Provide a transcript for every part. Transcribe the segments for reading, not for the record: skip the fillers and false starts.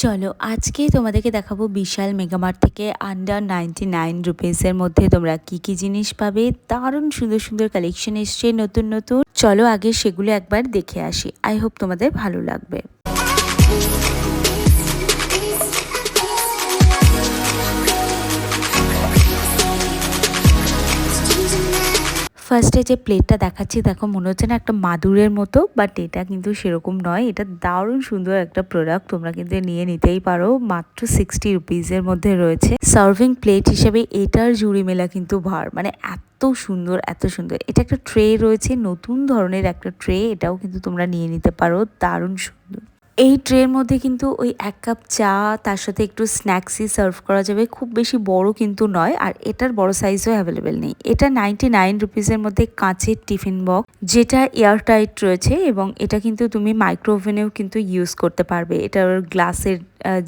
চলো আজকে তোমাদেরকে দেখাবো বিশাল মেগামার্ট থেকে আন্ডার 99 রুপিসের মধ্যে তোমরা কি কি জিনিস পাবে। দারুণ সুন্দর সুন্দর কালেকশন এসছে নতুন নতুন। চলো আগে সেগুলো একবার দেখে আসি। আই হোপ তোমাদের ভালো লাগবে। ফার্স্টে যে প্লেটটা দেখাচ্ছি দেখো, মনে হচ্ছে না একটা মাদুরের মতো, বাট এটা কিন্তু সেরকম নয়। এটা দারুণ সুন্দর একটা প্রোডাক্ট, তোমরা কিন্তু নিয়ে নিতেই পারো। মাত্র 60 রুপিসের মধ্যে রয়েছে। সার্ভিং প্লেট হিসেবে এটার জুড়ি মেলা কিন্তু ভার, মানে এত সুন্দর এত সুন্দর। এটা একটা ট্রে রয়েছে, নতুন ধরনের একটা ট্রে, এটাও কিন্তু তোমরা নিয়ে নিতে পারো। দারুণ সুন্দর। এই ট্রের মধ্যে কিন্তু ওই 1 কাপ চা, তার সাথে একটু স্ন্যাক্সই সার্ভ করা যাবে। খুব বেশি বড় কিন্তু নয়, আর এটার বড় সাইজও অ্যাভেলেবেল নেই। এটা 99 রুপিসের মধ্যে কাঁচের টিফিন বক্স, যেটা এয়ার টাইট রয়েছে, এবং এটা কিন্তু তুমি মাইক্রো ওভেনেও কিন্তু ইউজ করতে পারবে। এটার গ্লাসের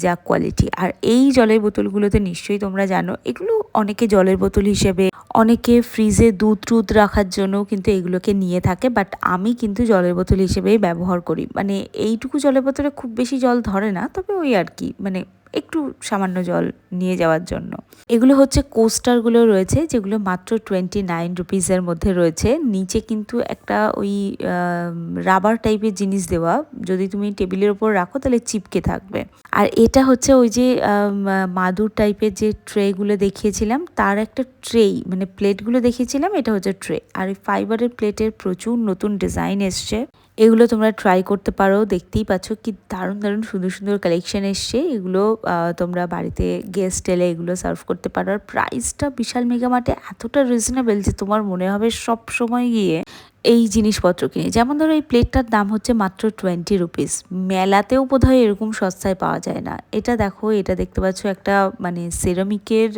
যা কোয়ালিটি। আর এই জলের বোতলগুলোতে নিশ্চয়ই তোমরা জানো, এগুলো অনেকে জলের বোতল হিসেবে, অনেকে ফ্রিজে দুধ টুধ রাখার জন্য কিন্তু এগুলোকে নিয়ে থাকে, বাট আমি কিন্তু জলের বোতল হিসেবেই ব্যবহার করি। মানে এইটুকু জলের বোতলে খুব বেশি জল ধরে না, তবে ওই আর কি, মানে একটু সামান্য জল নিয়ে যাওয়ার জন্য। এগুলো হচ্ছে কোস্টারগুলো রয়েছে, যেগুলো মাত্র 29 রুপিসের মধ্যে রয়েছে। নিচে কিন্তু একটা ওই রাবার টাইপের জিনিস দেওয়া, যদি তুমি টেবিলের ওপর রাখো তাহলে চিপকে থাকবে। আর এটা হচ্ছে ওই যে মাদুর টাইপের যে ট্রেগুলো দেখিয়েছিলাম, তার একটা ট্রেই, মানে প্লেটগুলো দেখিয়েছিলাম, এটা হচ্ছে ট্রে। আর এই ফাইবারের প্লেটের প্রচুর নতুন ডিজাইন এসছে, এগুলো তোমরা ট্রাই করতে পারো। দেখতেই পাচ্ছ কি দারুণ দারুণ সুন্দর সুন্দর কালেকশন এসছে। এগুলো তোমরা বাড়িতে গেস্ট এলে এগুলো সার্ভ করতে পারো। আর প্রাইসটা বিশাল মেগামার্টে এতটা রিজনেবল যে তোমার মনে হবে সব সময় গিয়ে এই জিনিসপত্র কিনে। যেমন ধরো এই প্লেটটার দাম হচ্ছে মাত্র 20 রুপিস। মেলাতেও বোধহয় এরকম সস্তায় পাওয়া যায় না। এটা দেখো, এটা দেখতে পাচ্ছ একটা মানে সিরামিকের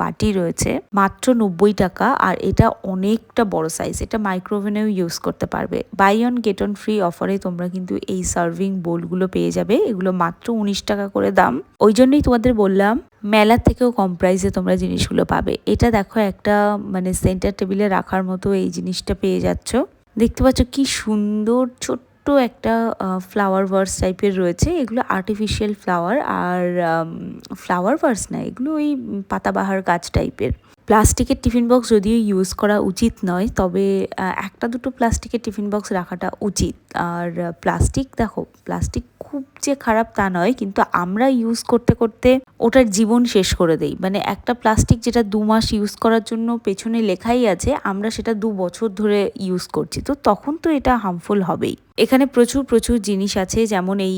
বাটি রয়েছে, মাত্র 90 টাকা। আর এটা অনেকটা বড় সাইজ, এটা মাইক্রোওভেনেও ইউজ করতে পারবে। Buy one get one free অফারে তোমরা কিন্তু এই সার্ভিং বোলগুলো পেয়ে যাবে। এগুলো মাত্র 19 টাকা করে দাম। ওই জন্যই তোমাদের বললাম মেলা থেকেও কম প্রাইসে তোমরা জিনিসগুলো পাবে। এটা দেখো একটা মানে সেন্টার টেবিলে রাখার মতো এই জিনিসটা পেয়ে যাচ্ছ। দেখতে পাচ্ছ কি সুন্দর ছোট্ট একটা ফ্লাওয়ার ভার্স টাইপের রয়েছে। এগুলো আর্টিফিশিয়াল ফ্লাওয়ার, আর ফ্লাওয়ার ভার্স না, এগুলো ওই পাতাবাহার গাছ টাইপের। প্লাস্টিকের টিফিন বক্স যদিও ইউজ করা উচিত নয়, তবে একটা দুটো প্লাস্টিকের টিফিন বক্স রাখাটা উচিত। আর প্লাস্টিক দেখো, প্লাস্টিক খুব যে খারাপ তা নয়, কিন্তু আমরা ইউজ করতে করতে ওটার জীবন শেষ করে দেই। মানে একটা প্লাস্টিক যেটা 2 মাস ইউজ করার জন্য পেছনে লেখাই আছে, আমরা সেটা 2 বছর ধরে ইউজ করছি, তো তখন তো এটা হার্মফুল হবেই। এখানে প্রচুর প্রচুর জিনিস আছে, যেমন এই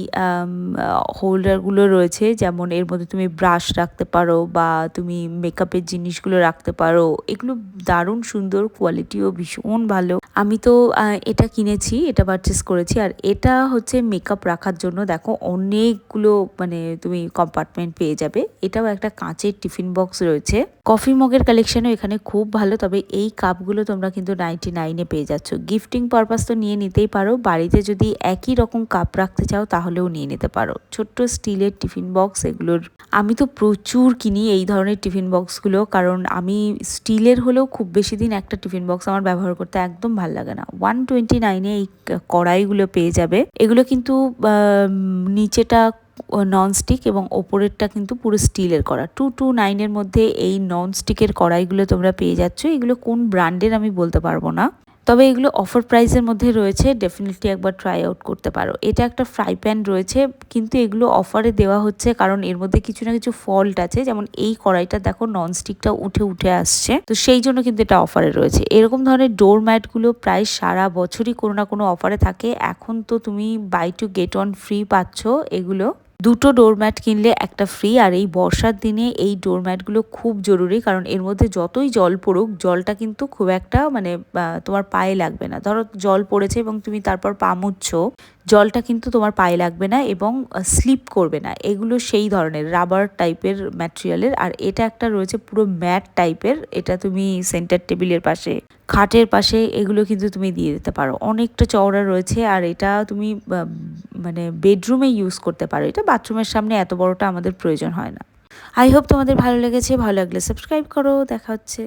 হোল্ডারগুলো রয়েছে, যেমন এর মধ্যে তুমি ব্রাশ রাখতে পারো বা তুমি মেকআপের জিনিসগুলো রাখতে পারো। এগুলো দারুণ সুন্দর, কোয়ালিটিও ভীষণ ভালো। আমি তো এটা কিনেছি, এটা পারচেস করেছি। আর এটা হচ্ছে মেকআপ রাখার জন্য, দেখো অনেকগুলো মানে তুমি কম্পার্টমেন্ট পেয়ে যাবে। এটাও একটা কাঁচের টিফিন বক্স রয়েছে। কফি মগের কালেকশনও এখানে খুব ভালো, তবে এই কাপগুলো তোমরা কিন্তু 99-এ পেয়ে যাচ্ছ। গিফটিং পারপাস তো নিয়ে নিতেই পারো, বাড়িতে যদি একই রকম কাপ রাখতে চাও তাহলেও নিয়ে নিতে পারো। ছোট্ট স্টিলের টিফিন বক্স এগুলোর, আমি তো প্রচুর কিনি এই ধরনের টিফিন বক্সগুলো, কারণ আমি স্টিলের হলেও খুব বেশি দিন একটা টিফিন বক্স আমার ব্যবহার করতে একদম ভালো লাগে না। 129-এ এই কড়াইগুলো পেয়ে যাবে। এগুলো কিন্তু নিচেটা ননস্টিক এবং ওপরেরটা কিন্তু পুরো স্টিলের করা। 229-এর মধ্যে এই ননস্টিকের কড়াইগুলো তোমরা পেয়ে যাচ্ছ। এগুলো কোন ব্র্যান্ডের আমি বলতে পারবো না, তবে এগুলো অফার প্রাইসের মধ্যে রয়েছে। ডেফিনেটলি একবার ট্রাই আউট করতে পারো। এটা একটা ফ্রাই প্যান রয়েছে, কিন্তু এগুলো অফারে দেওয়া হচ্ছে কারণ এর মধ্যে কিছু না কিছু ফল্ট আছে। যেমন এই কড়াইটা দেখো, ননস্টিকটা উঠে উঠে আসছে, তো সেই জন্য কিন্তু এটা অফারে রয়েছে। এরকম ধরনের ডোর ম্যাটগুলো প্রায় সারা বছরই কোনো না কোনো অফারে থাকে। এখন তো তুমি buy two get one free পাচ্ছ। এগুলো 2টো ডোরম্যাট কিনলে একটা ফ্রি। আর এই বর্ষার দিনে এই ডোরম্যাটগুলো খুব জরুরি, কারণ এর মধ্যে যতই জল পড়ুক, জলটা কিন্তু খুব একটা মানে তোমার পায়ে লাগবে না। ধরো জল পড়েছে এবং তুমি তারপর পা মুছছো, জলটা কিন্তু তোমার পায়ে লাগবে না এবং স্লিপ করবে না। এগুলো সেই ধরনের রাবার টাইপের ম্যাটেরিয়ালের। আর এটা একটা রয়েছে পুরো ম্যাট টাইপের, এটা তুমি সেন্টার টেবিলের পাশে, খাটের পাশে এগুলো কিন্তু তুমি দিয়ে দিতে পারো। অনেকটা চওড়া রয়েছে, আর এটা তুমি মানে বেডরুমে ইউজ করতে পারো। এটা বাথরুমের সামনে এত বড়টা আমাদের প্রয়োজন হয় না। আই হোপ তোমাদের ভালো লেগেছে। ভালো লাগলে সাবস্ক্রাইব করো। দেখা হচ্ছে।